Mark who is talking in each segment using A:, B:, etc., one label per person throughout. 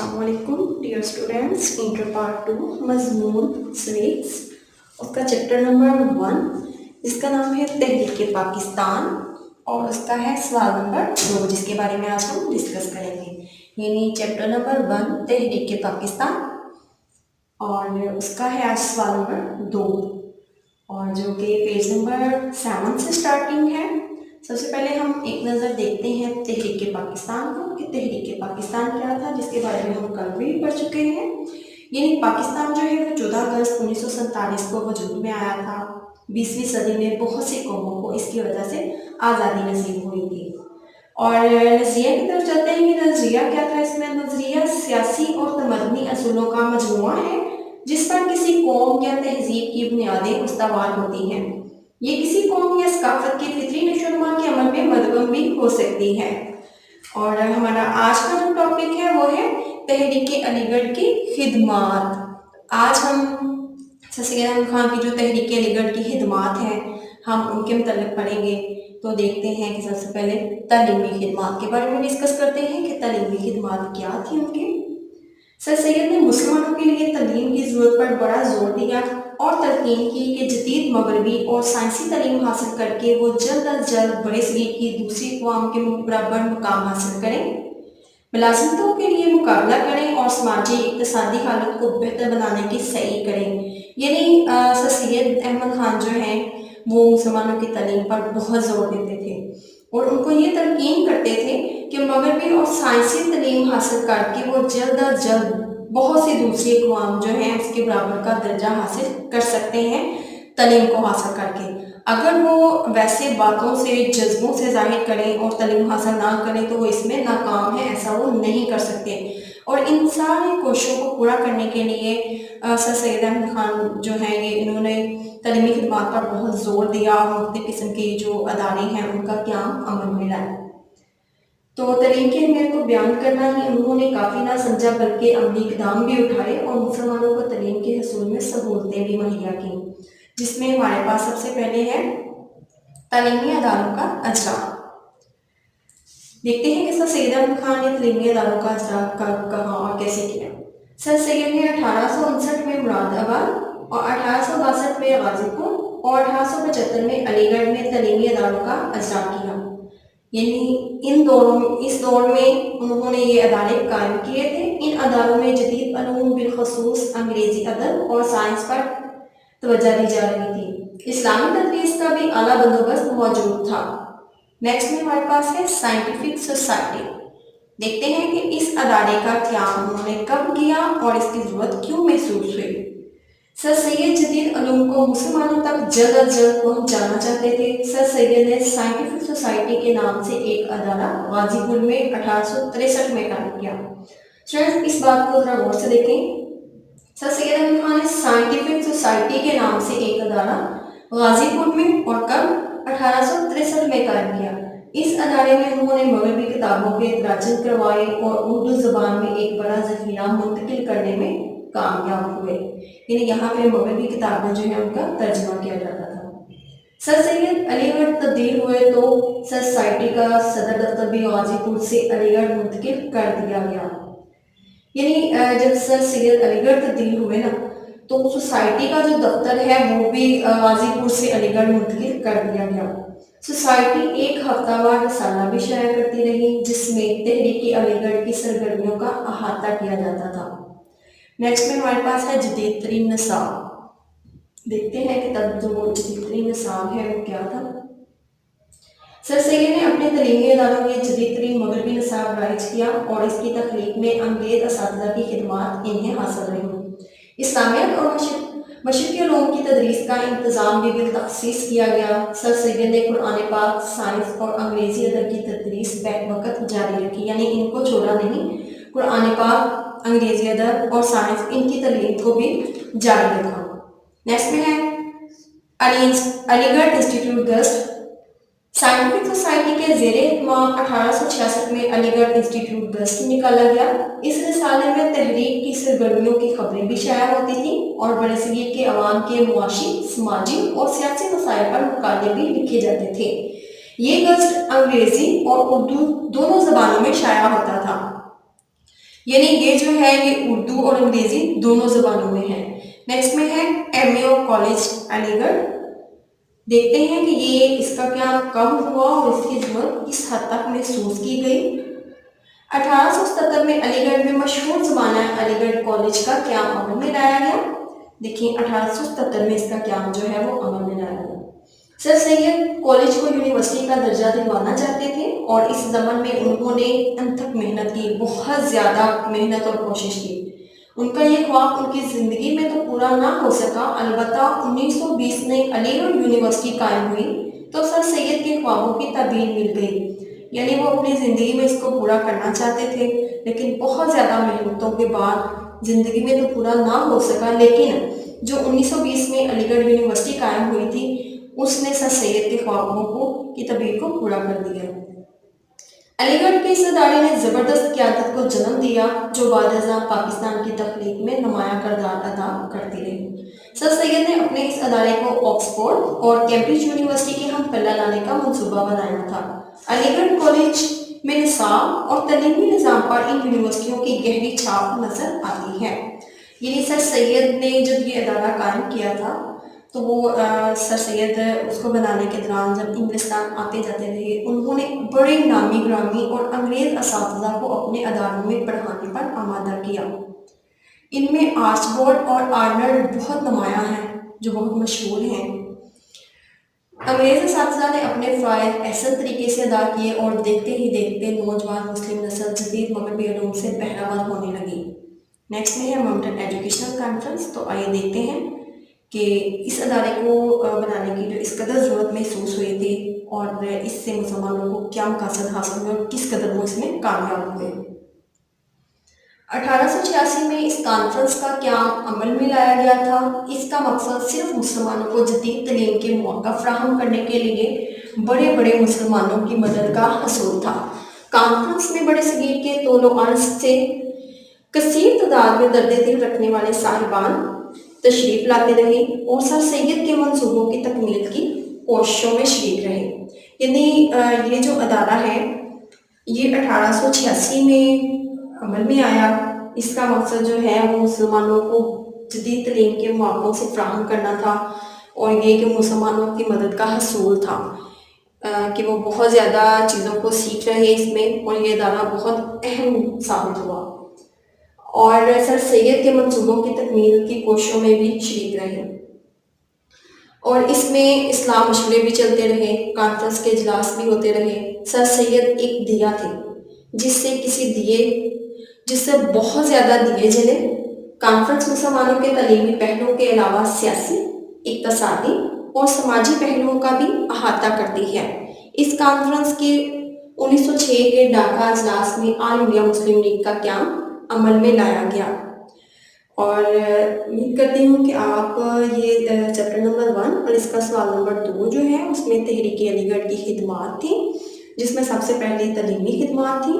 A: अस्सलाम वालेकुम dear students. Inter part 2 मजमून स्वीट्स उसका चैप्टर नंबर 1 जिसका नाम है तहरीक पाकिस्तान और उसका है सवाल नंबर 2 जिसके बारे में आज हम डिस्कस करेंगे। यानी चैप्टर नंबर 1 तहरीक पाकिस्तान और उसका है आज सवाल नंबर 2 और जो कि पेज नंबर 7 से स्टार्टिंग है। सबसे पहले हम एक नज़र देखते हैं तहरीक पाकिस्तान को कि तहरीक पाकिस्तान क्या था, जिसके बारे में हम कल भी पढ़ चुके हैं। यानी पाकिस्तान जो है वो 14 अगस्त 1947 को वजूद में आया था। 20वीं सदी में बहुत सी कौमों को इसकी वजह से आज़ादी नसीब हुई थी। और नज़रिया की तरफ चलते हैं कि नज़रिया क्या था। इसमें नज़रिया सियासी और तमदनी असूलों का मजमूआ है जिस पर किसी कौम या तहजीब की बुनियादें उस्तवार होती हैं। ये किसी कौम या सकाफत की फितरी नशोनुमा के अमल में मदगम भी हो सकती है। और हमारा आज का जो टॉपिक है वो है तहरीक अलीगढ़ की खिदमात। आज हम सर सैयद अहमद खान की जो तहरीक अलीगढ़ की खिदमात हैं हम उनके मतलब पढ़ेंगे। तो देखते हैं कि सबसे पहले तालीमी खिदमात के बारे में डिस्कस करते हैं कि तालीमी खिदमात क्या थी उनकी। सर सैयद ने मुसलमानों के लिए तालीम की ज़रूरत पर बड़ा जोर दिया और तलकीन की कि जदीद मगरबी और साइंसी तालीम हासिल करके वो जल्द अज जल्द बड़े सगीर की दूसरी अक़वाम के बराबर मुकाम हासिल करें, मुलाज़मतों के लिए मुकाबला करें और समाजी इक़्तिसादी हालत को बेहतर बनाने की सही करें। यानी सर सैयद अहमद खान जो हैं वो मुसलमानों की तालीम पर बहुत ज़ोर देते थे और उनको ये तलकीन करते थे कि मगरबी और साइंसी तालीम हासिल करके वो जल्द अज जल्द बहुत सी दूसरी अक़वाम जो हैं उसके बराबर का दर्जा हासिल कर सकते हैं तालीम को हासिल करके। अगर वो वैसे बातों से जज्बों से ज़ाहिर करें और तालीम हासिल ना करें तो वो इसमें नाकाम है, ऐसा वो नहीं कर सकते। और इन सारी कोशिशों को पूरा करने के लिए सर सैयद अहमद खान जो हैं ये इन्होंने तालीमी खिदमात पर बहुत ज़ोर दिया और मुख्तलिफ़ किस्म के जो अदारे हैं उनका क़याम अमल में लाया। तो तालीम की अहमियत को बयान करना ही उन्होंने काफ़ी ना समझा बल्कि अमली इक़दाम भी उठाए और मुसलमानों को तालीम के हसूल में सहूलतें भी मुहैया की, जिसमें हमारे पास सबसे पहले है तालीमी अदारों का अजरा। देखते हैं कि सर सैयद अहमद खान ने तालीमी अदारों का अजरा कहाँ और कैसे किया। सर सैयद ने 1859 में मुरादाबाद और 1862 में गाजीपुर और 1875 में अलीगढ़ में तालीमी अदारों का अजरा किया। यानी इस दौर में उन्होंने ये अदारे कायम किए थे। इन अदारों में जदीद अलूम बिलखसूस अंग्रेज़ी अदब और साइंस पर तवज्जो दी जा रही थी। इस्लामी तदरीस का भी आला बंदोबस्त मौजूद था। नेक्स्ट में हमारे पास है साइंटिफिक सोसाइटी। देखते हैं कि इस अदारे का क़याम उन्होंने कब किया और इसकी ज़रूरत क्यों महसूस हुई। सर सैयद जदीद अलूम को मुसलमानों तक जल्द अज जल्द पहुँचाना चाहते थे। सर सैयद ने साइंटिफिक सोसाइटी के नाम से एक अदारा गाजीपुर में 1863 में कायम किया। स्टूडेंट्स इस बात को ज़रा गौर से देखें। सर सैयद अहमद खान ने साइंटिफिक सोसाइटी के नाम से एक अदारा गाजीपुर में और कब 1863 में कायम किया। इस अदारे में उन्होंने मगरबी किताबों के तर्जुमे करवाए और उर्दू ज़बान में एक बड़ा ज़ख़ीरा मुंतकिल करने में कामयाब हुए। यानी यहाँ पे मगरबी किताबें जो है उनका तर्जुमा किया जाता था। सर सैयद अलीगढ़ तब्दील हुए तो सर सोसाइटी का सदर दफ्तर भी गाजीपुर से अलीगढ़ मुंतकिल कर दिया गया। यानी जब सर सैयद अलीगढ़ तब्दील हुए ना तो सोसाइटी का जो दफ्तर है वो भी गाजीपुर से अलीगढ़ मुंतकिल कर दिया गया। सोसाइटी एक हफ्तावार रसाला भी शाया करती रही जिसमें तहरीक अलीगढ़ की सरगर्मियों का अहाता किया जाता था। नेक्स्ट में हमारे पास है जदीद तरीन निसाब। देखते हैं कि तब जो जदीद तरीन निसाब है वो क्या था। सर सैयद ने अपने तलीमी अदारों में जदीद तरीन मगरबी निसाब राइज किया और इसकी तख्लीक में अंग्रेज़ असातिज़ा की खिदमात इन्हें हासिल रही। इस्लामियत और मशरिकी उलूम की तदरीस का इंतज़ाम भी बिलतख़सीस किया गया। सर सैयद ने कुरान पाक, साइंस और अंग्रेज़ी अदब की तदरीस बैक वक़्त जारी रखी, यानी इनको छोड़ा नहीं। कुरान पाक, अंग्रेज़ी अदब और साइंस इनकी तालीम को भी जारी रखा। नेक्स्ट में है Aligarh institute gust. Scientific society के ज़ेरे इत्माम 1866 में अलीगढ़ इंस्टीट्यूट गस्ट निकाला गया। इस रिसाले में तहरीक की सरगर्मियों की खबरें भी शाया होती थी और बड़े सगीर के अवाम के मुआशी, समाजी और सियासी मसाइल पर मकाले भी लिखे जाते थे। ये गस्ट अंग्रेज़ी और उर्दू दोनों ज़बानों में शाया होता था। यानी ये जो है ये उर्दू और अंग्रेजी दोनों जबानों में है। नेक्स्ट में है एमए कॉलेज अलीगढ़। देखते हैं कि ये इसका क्या कब हुआ और इसकी जरूरत किस हद तक महसूस की गई। 1877 में अलीगढ़ में मशहूर जमाना अलीगढ़ कॉलेज का क्या अमल में लाया गया। देखिए 1877 में इसका क्या जो है वो अमल में लाया गया। सर सैयद कॉलेज को यूनिवर्सिटी का दर्जा दिलवाना चाहते थे और इस जमाने में उन्होंने अनथक मेहनत की, बहुत ज़्यादा मेहनत और कोशिश की। उनका ये ख्वाब उनकी ज़िंदगी में तो पूरा ना हो सका, अलबत्ता 1920 में अलीगढ़ यूनिवर्सिटी कायम हुई तो सर सैयद के ख्वाबों की ताबीर मिल गई। यानी वो अपनी ज़िंदगी में इसको पूरा करना चाहते थे, लेकिन बहुत ज़्यादा मेहनतों के बाद ज़िंदगी में तो पूरा ना हो सका। लेकिन जो 1920 में अलीगढ़ यूनिवर्सिटी कायम हुई थी उसने सर सैयद के ख्वाबों की ताबीर को पूरा कर दिया। अलीगढ़ के इस अदारे ने ज़बरदस्त क़यादत को जन्म दिया जो बादशाह पाकिस्तान की तख्लीक में नुमाया किरदार अदा करती रही। सर सैयद ने अपने इस अदारे को ऑक्सफोर्ड और कैम्ब्रिज यूनिवर्सिटी के हम पल्ला लाने का मंसूबा बनाया था। अलीगढ़ कॉलेज में निसाब और तलीमी निज़ाम पर इन यूनिवर्सिटियों की गहरी छाप नज़र आती है। यानी सर सैयद ने जब ये अदारा कायम किया था तो वो सर सैयद उसको बनाने के दौरान जब इंग्लिस्तान आते जाते रहे उन्होंने बड़े नामी ग्रामी और अंग्रेज़ असातिज़ा को अपने अदारों में पढ़ाने पर आमादा किया। इनमें आर्चबोल्ड और आर्नल्ड बहुत नुमाया हैं जो बहुत मशहूर हैं। अंग्रेज़ असातिज़ा ने अपने फ़राइज़ ऐसे तरीके से अदा किए और देखते ही देखते नौजवान मुस्लिम नस्ल जदीद मगरबी उलूम से बहरावर होने लगी। नेक्स्ट में है माउंटेन एजुकेशनल कॉन्फ्रेंस। तो आइए देखते हैं कि इस अदारे को बनाने की जो इस कदर ज़रूरत महसूस हुई थी और इससे मुसलमानों को क्या मकसद हासिल हुए और किस कदर वो इसमें कामयाब हुए। 1886 में इस कॉन्फ्रेंस का क्या अमल में लाया गया था। इसका मकसद सिर्फ मुसलमानों को जदीद तलीम के मौका फराहम करने के लिए बड़े बड़े मुसलमानों की मदद का हसूल था। कॉन्फ्रेंस में बड़े सगीर के तौलो अर्ज से कसीर तादाद में दर्द दिल रखने वाले साहिबान तशरीफ लाते रहे और सर सैयद के मंसूबों की तकमील की कोशिशों में शरीक रहे। यानी ये जो अदारा है ये 1886 में अमल में आया। इसका मकसद जो है वो मुसलमानों को जदीद तलीम के मौक़ों से फराहम करना था और ये कि मुसलमानों की मदद का हसूल था कि वो बहुत ज़्यादा चीज़ों को सीख रहे इसमें और ये अदारा बहुत अहम साबित हुआ और सर सैयद के मंसूबों की तकमील की कोशिशों में भी शरीक रहे और इसमें इस्लाम मशवरे भी चलते रहे, कॉन्फ्रेंस के इजलास भी होते रहे। सर सैयद एक दिया थे जिससे बहुत ज़्यादा दिए जले। कॉन्फ्रेंस मुसलमानों के तलीमी पहलुओं के अलावा सियासी, इक़्तिसादी और समाजी पहलुओं का भी अहाता करती है। इस कॉन्फ्रेंस के 1906 के ढाका इजलास में ऑल इंडिया मुस्लिम लीग का क़याम अमल में लाया गया और उम्मीद करती हूँ कि आप ये चैप्टर नंबर 1 और इसका सवाल नंबर 2 जो है उसमें तहरीक अलीगढ़ की खिदमात थी जिसमें सबसे पहले तलीमी खिदमात थी,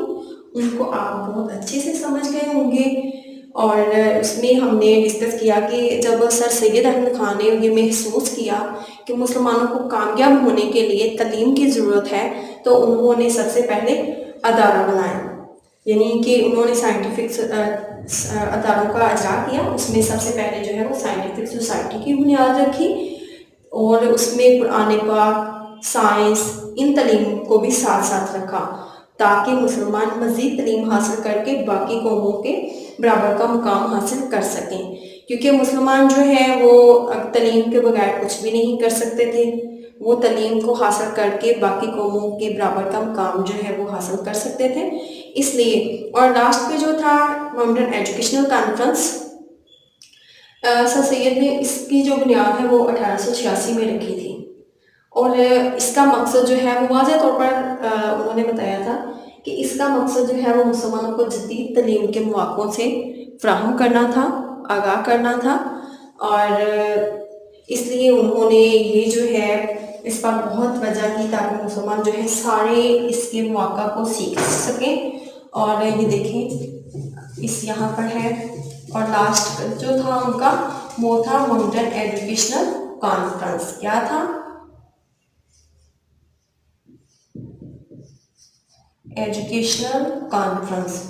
A: उनको आप बहुत अच्छे से समझ गए होंगे। और उसमें हमने डिस्कस किया कि जब सर सैयद अहमद ख़ान ने ये महसूस किया कि मुसलमानों को कामयाब होने के लिए तलीम की ज़रूरत है तो उन्होंने सबसे पहले अदारा बनाया। यानी कि उन्होंने साइंटिफिक अदारों का अजरा किया। उसमें सबसे पहले जो है वो साइंटिफिक सोसाइटी की बुनियाद रखी और उसमें कुरान पाक, साइंस, इन तलीम को भी साथ साथ रखा ताकि मुसलमान मज़ीद तलीम हासिल करके बाकी कौमों के बराबर का मुकाम हासिल कर सकें, क्योंकि मुसलमान जो है वो तलीम के बगैर कुछ भी नहीं कर सकते थे। वो तलीम को हासिल करके बाकी कौमों के बराबर का मुकाम जो है वो हासिल कर सकते थे। इसलिए और लास्ट पे जो था mountain educational conference, sir Syed ने इसकी जो बुनियाद है वो 1886 में रखी थी और इसका मकसद जो है वो वाज़ेह तौर पर उन्होंने बताया था कि इसका मकसद जो है वो मुसलमानों को जदीद तलीम के मौक़ों से फराहम करना था, आगाह करना था और इसलिए उन्होंने ये जो है इस पर बहुत वजह की ताकि मुसलमान जो है सारे इसके मौक़ा को सीख सकें। और ये देखें इस यहाँ पर है और लास्ट जो था उनका वो था माउंटेन एजुकेशनल कॉन्फ्रेंस। क्या था? Educational conference.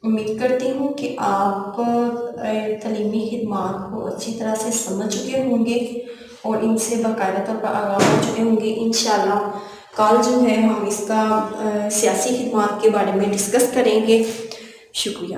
A: امید کرتی ہوں کہ آپ تعلیمی خدمات کو اچھی طرح سے سمجھ چکے ہوں گے اور ان سے باقاعدہ طور پر آگاہ ہو چکے ہوں گے۔ انشاءاللہ کل جو ہے ہم اس کا سیاسی خدمات کے بارے میں ڈسکس کریں گے۔ شکریہ۔